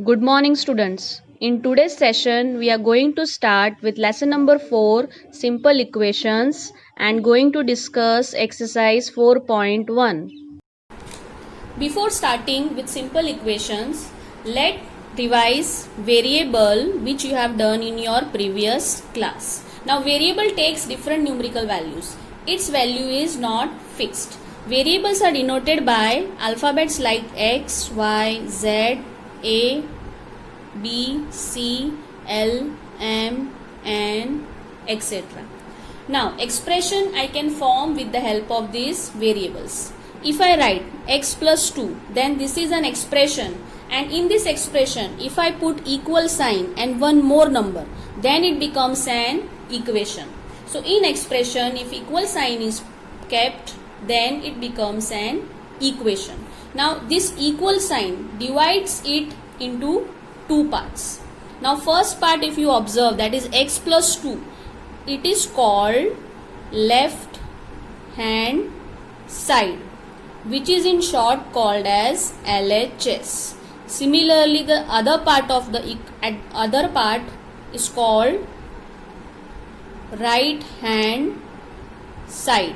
Good morning, students. In today's session, we are going to start with lesson number 4, simple equations, and going to discuss exercise 4.1. Before starting with simple equations, let revise variable which you have done in your previous class. Now, variable takes different numerical values. Its value is not fixed. Variables are denoted by alphabets like X, Y, Z, A, B, C, L, M, N, etc. Now, expression I can form with the help of these variables. If I write x plus 2, then this is an expression, and in this expression, if I put equal sign and one more number, then it becomes an equation. So, in expression, if equal sign is kept, then it becomes an equation. Now, this equal sign divides it into two parts. Now, first part, if you observe, that is x plus 2, it is called left hand side, which is in short called as LHS. Similarly, the other part of the other part is called right hand side,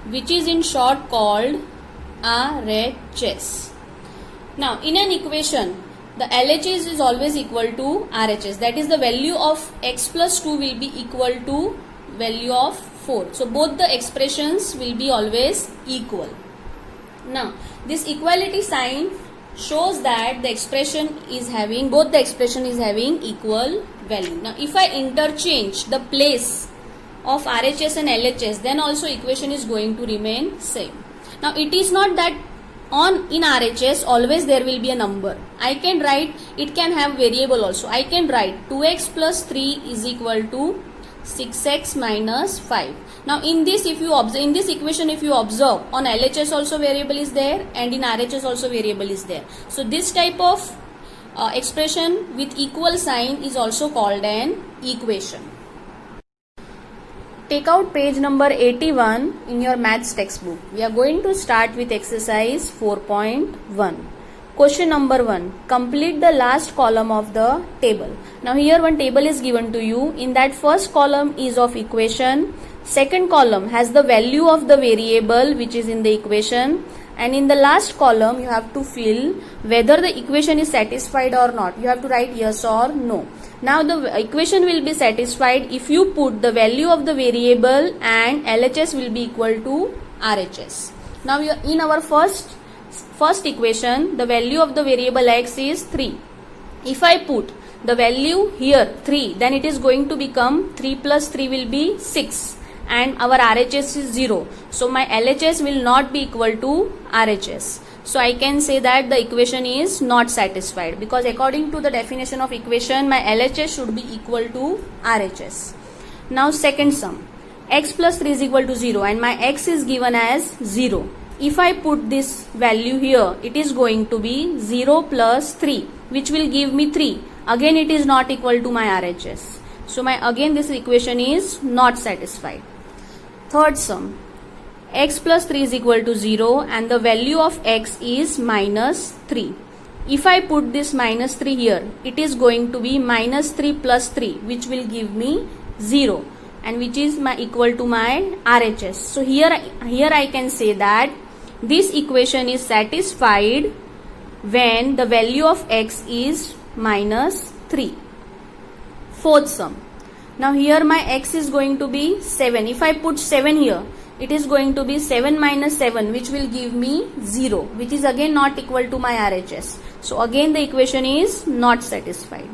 which is in short called RHS. Now, in an equation, the LHS is always equal to RHS. That is, the value of x plus 2 will be equal to value of 4. So, both the expressions will be always equal. Now, this equality sign shows that the expression is having, both the expression is having equal value. Now, if I interchange the place of RHS and LHS, then also equation is going to remain same. Now, it is not that in RHS always there will be a number. I can write, it can have variable also. I can write 2x plus 3 is equal to 6x minus 5. Now, in this, if you observe, in this equation, if you observe, on LHS also variable is there, and in RHS also variable is there. So, this type of expression with equal sign is also called an equation. Take out page number 81 in your maths textbook. We are going to start with exercise 4.1. Question number 1. Complete the last column of the table. Now, here one table is given to you. In that, first column is of equation. Second column has the value of the variable which is in the equation. And in the last column, you have to fill whether the equation is satisfied or not. You have to write yes or no. Now, the equation will be satisfied if you put the value of the variable and LHS will be equal to RHS. Now, in our first equation, the value of the variable x is 3. If I put the value here 3, then it is going to become 3 plus 3 will be 6. And our RHS is 0. So, my LHS will not be equal to RHS. So, I can say that the equation is not satisfied, because according to the definition of equation, my LHS should be equal to RHS. Now, second sum. X plus 3 is equal to 0 and my x is given as 0. If I put this value here, it is going to be 0 plus 3, which will give me 3. Again, it is not equal to my RHS. So, again this equation is not satisfied. Third sum, x plus 3 is equal to 0 and the value of x is minus 3. If I put this minus 3 here, it is going to be minus 3 plus 3, which will give me 0 and which is equal to my RHS. So, here I can say that this equation is satisfied when the value of x is minus 3. Fourth sum. Now, here my x is going to be 7. If I put 7 here, it is going to be 7 minus 7, which will give me 0, which is again not equal to my RHS. So, again the equation is not satisfied.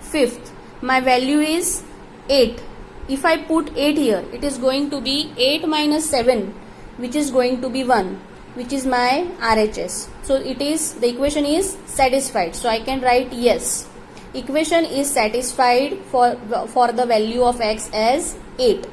Fifth, my value is 8. If I put 8 here, it is going to be 8 minus 7, which is going to be 1, which is my RHS. So, the equation is satisfied. So, I can write yes. Equation is satisfied for the value of x as 8.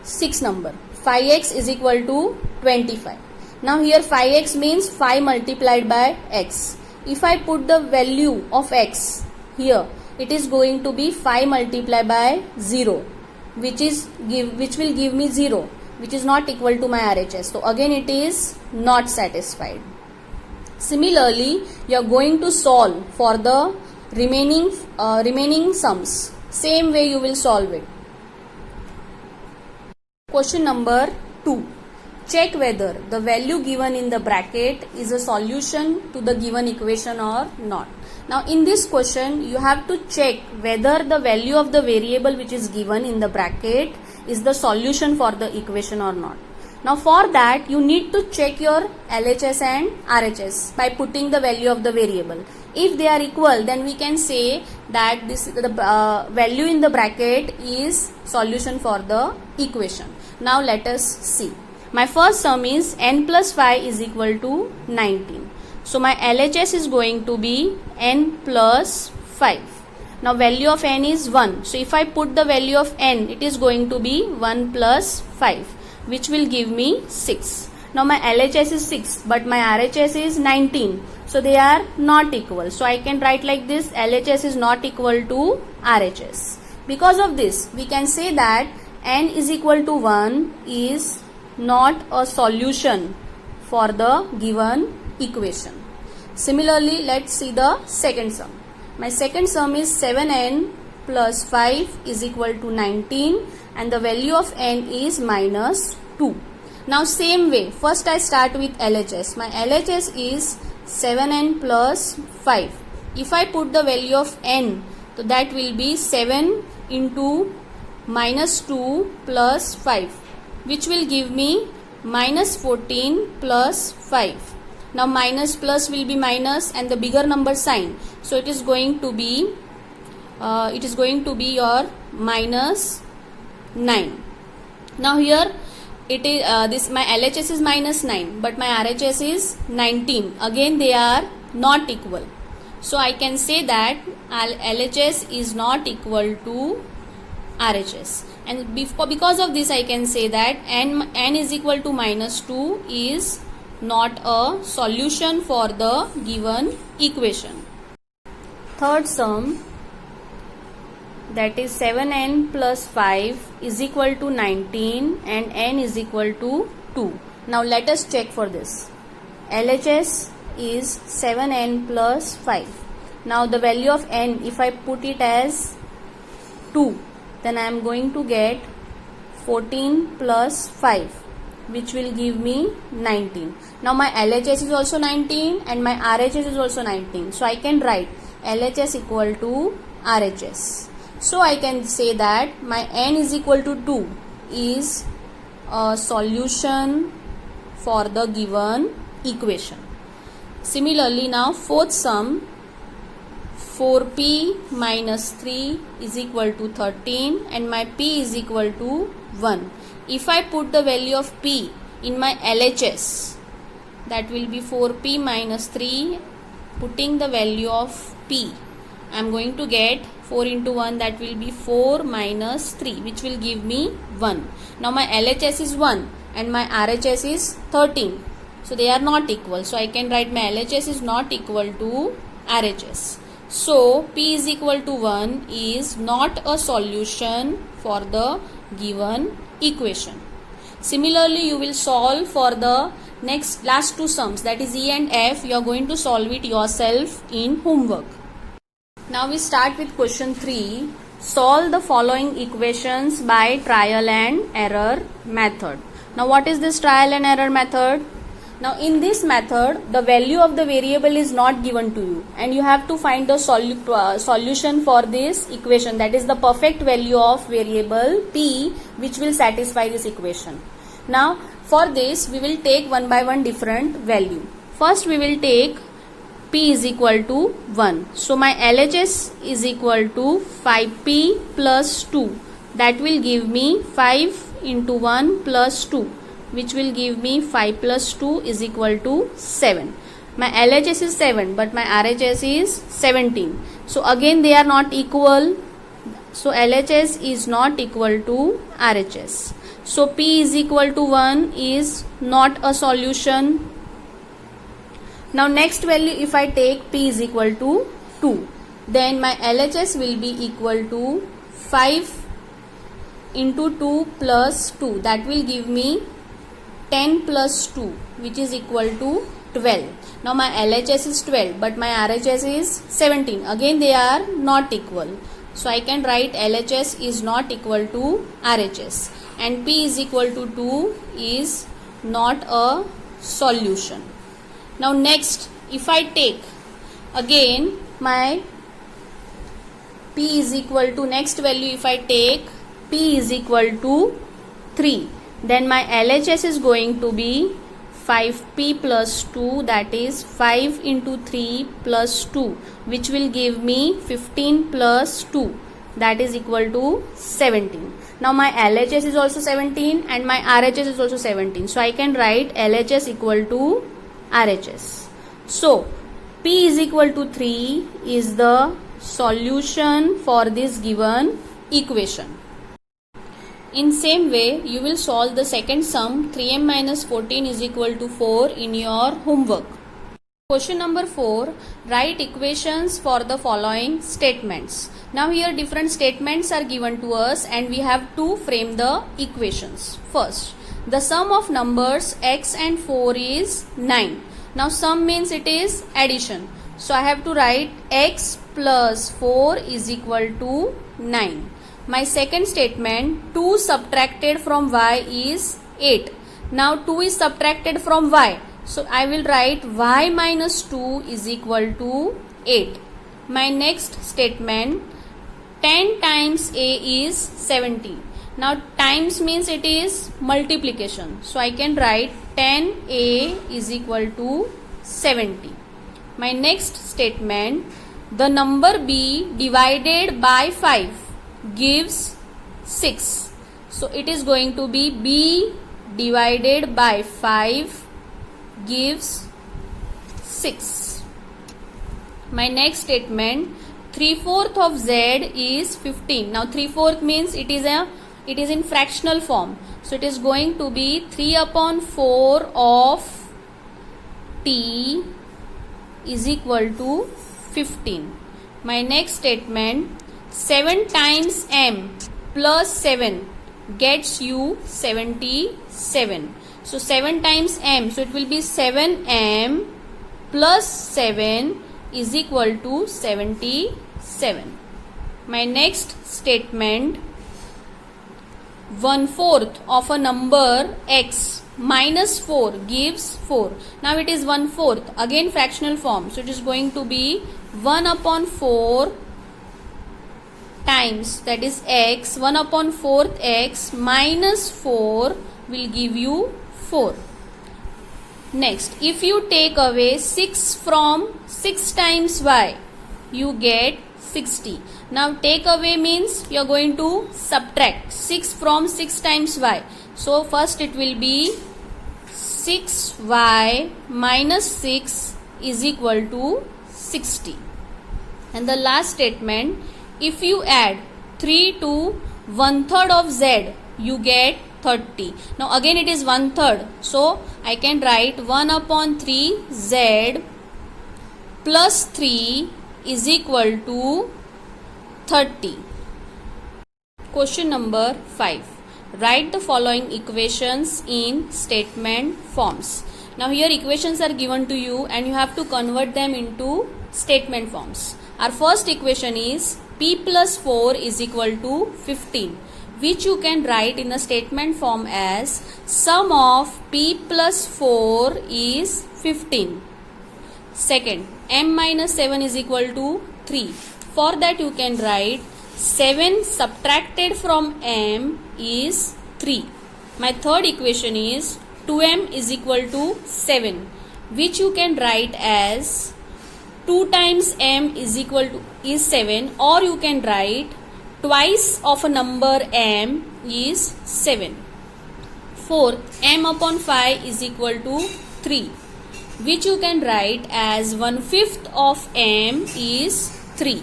Sixth number, 5x is equal to 25. Now, here 5x means 5 multiplied by x. If I put the value of x here, it is going to be 5 multiplied by 0, which will give me 0, which is not equal to my RHS. So, again it is not satisfied. Similarly, you are going to solve for the remaining sums. Same way you will solve it. Question number 2. Check whether the value given in the bracket is a solution to the given equation or not. Now in this question you have to check whether the value of the variable which is given in the bracket is the solution for the equation or not. Now for that you need to check your LHS and RHS by putting the value of the variable. If they are equal, then we can say that the value in the bracket is solution for the equation. Now let us see. My first sum is n plus 5 is equal to 19. So my LHS is going to be n plus 5. Now value of n is 1. So if I put the value of n, it is going to be 1 plus 5, which will give me 6. Now my LHS is 6, but my RHS is 19. So they are not equal. So I can write like this: LHS is not equal to RHS. Because of this, we can say that n is equal to 1 is not a solution for the given equation. Similarly, let's see the second sum. My second sum is 7n plus 5 is equal to 19 and the value of n is minus 2. Now same way, first I start with LHS. My LHS is 7n plus 5. If I put the value of n, so that will be 7 into minus 2 plus 5, which will give me minus 14 plus 5. Now minus plus will be minus and the bigger number sign, so it is going to be your minus 9. Now here it is this my LHS is minus 9, but my RHS is 19. Again they are not equal, so I can say that LHS is not equal to RHS, and because of this I can say that n is equal to minus 2 is not a solution for the given equation. Third sum, that is 7n plus 5 is equal to 19 and n is equal to 2. Now let us check for this. LHS is 7n plus 5. Now the value of n, if I put it as 2, then I am going to get 14 plus 5, which will give me 19. Now my LHS is also 19 and my RHS is also 19. So I can write LHS equal to RHS. So I can say that my n is equal to 2 is a solution for the given equation. Similarly, now fourth sum, 4p minus 3 is equal to 13 and my p is equal to 1. If I put the value of p in my LHS, that will be 4p minus 3. Putting the value of p, I am going to get 4 into 1, that will be 4 minus 3, which will give me 1. Now my LHS is 1 and my RHS is 13. So they are not equal. So I can write my LHS is not equal to RHS. So p is equal to 1 is not a solution for the given equation. Similarly, you will solve for the last two sums, that is E and F. You are going to solve it yourself in homework. Now we start with question 3. Solve the following equations by trial and error method. Now what is this trial and error method? Now in this method, the value of the variable is not given to you and you have to find the solution for this equation, that is the perfect value of variable p, which will satisfy this equation. Now for this we will take one by one different value. First we will take p is equal to 1. So my LHS is equal to 5p plus 2. That will give me 5 into 1 plus 2, which will give me 5 plus 2 is equal to 7. My LHS is 7 but my RHS is 17. So again they are not equal. So LHS is not equal to RHS. So p is equal to 1 is not a solution. Now next value, if I take p is equal to 2, then my LHS will be equal to 5 into 2 plus 2. That will give me 10 plus 2, which is equal to 12. Now my LHS is 12 but my RHS is 17. Again they are not equal. So I can write LHS is not equal to RHS and P is equal to 2 is not a solution. Now next, if I take again my P is equal to, next value if I take P is equal to 3, then my LHS is going to be 5P plus 2, that is 5 into 3 plus 2, which will give me 15 plus 2, that is equal to 17. Now my LHS is also 17 and my RHS is also 17. So I can write LHS equal to RHS. So P is equal to 3 is the solution for this given equation. In same way, you will solve the second sum 3m minus 14 is equal to 4 in your homework. Question number 4. Write equations for the following statements. Now here different statements are given to us and we have to frame the equations. First, the sum of numbers x and 4 is 9. Now sum means it is addition. So I have to write x plus 4 is equal to 9. My second statement, 2 subtracted from y is 8. Now 2 is subtracted from y. So I will write y minus 2 is equal to 8. My next statement, 10 times a is 70. Now times means it is multiplication. So I can write 10a is equal to 70. My next statement, the number b divided by 5 gives 6. So it is going to be b divided by 5 gives 6. My next statement, 3/4 of z is 15. Now 3/4 means it is in fractional form. So it is going to be 3/4 of t is equal to 15. My next statement, 7 times m plus 7 gets you 77. So 7 times m, so it will be 7m plus 7 is equal to 77. My next statement, 1/4 of a number x minus 4 gives 4. Now it is 1/4, again fractional form. So it is going to be 1/4 times, that is x, 1/4 x minus 4 will give you 4. Next, if you take away 6 from 6 times y, you get 60. Now take away means you are going to subtract 6 from 6 times y. So first it will be 6y minus 6 is equal to 60. And the last statement, if you add 3 to 1/3 of z, you get 30. Now again it is 1/3. So I can write 1/3 z plus 3 is equal to 30. Question number 5. Write the following equations in statement forms. Now here equations are given to you and you have to convert them into statement forms. Our first equation is p plus 4 is equal to 15, which you can write in the statement form as sum of p plus 4 is 15. Second, m minus 7 is equal to 3. For that you can write 7 subtracted from m is 3. My third equation is 2m is equal to 7, which you can write as 2 times m is equal to is 7, or you can write twice of a number m is 7. Fourth, m/5 is equal to 3, which you can write as 1/5 of m is 3.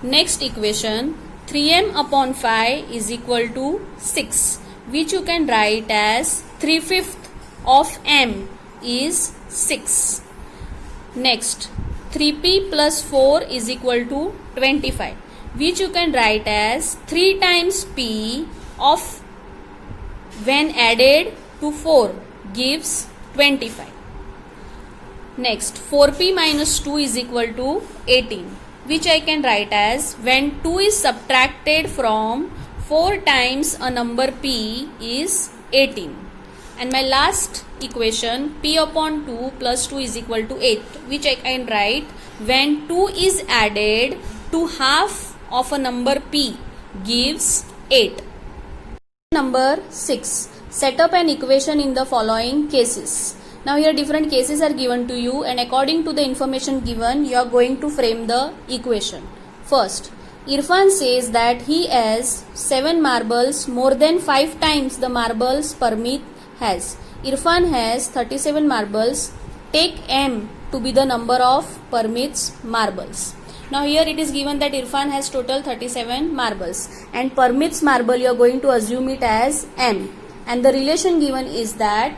Next equation, 3m/5 is equal to 6, which you can write as 3/5 of m is 6. Next, 3p plus 4 is equal to 25, which you can write as 3 times p of when added to 4 gives 25. Next, 4p minus 2 is equal to 18, which I can write as when 2 is subtracted from 4 times a number p is 18. And my last equation, p upon 2 plus 2 is equal to 8, which I can write when 2 is added to half of a number p gives 8. Number 6. Set up an equation in the following cases. Now here different cases are given to you, and according to the information given, you are going to frame the equation. First, Irfan says that he has 7 marbles, more than 5 times the marbles Parmeet has. Irfan has 37 marbles. Take m to be the number of Parmeet's marbles. Now here it is given that Irfan has total 37 marbles, and Parmeet's marble you are going to assume it as m, and the relation given is that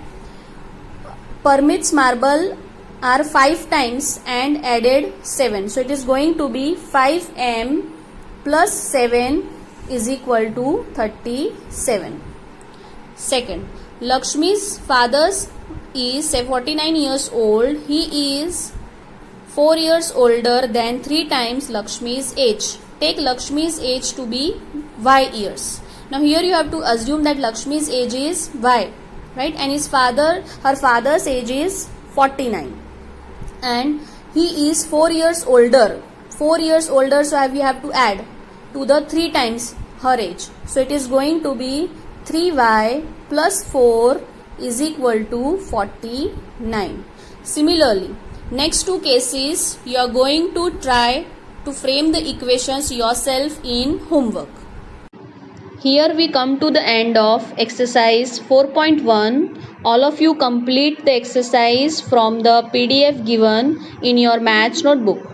Parmeet's marble are 5 times and added 7. So it is going to be 5m plus 7 is equal to 37. Second, Lakshmi's father is 49 years old. He is 4 years older than 3 times Lakshmi's age. Take Lakshmi's age to be y years. Now here you have to assume that Lakshmi's age is y, right? And her father's age is 49. And he is 4 years older. 4 years older, so we have to add to the 3 times her age. So it is going to be 3y plus 4 is equal to 49. Similarly, next two cases you are going to try to frame the equations yourself in homework. Here we come to the end of exercise 4.1. All of you complete the exercise from the PDF given in your maths notebook.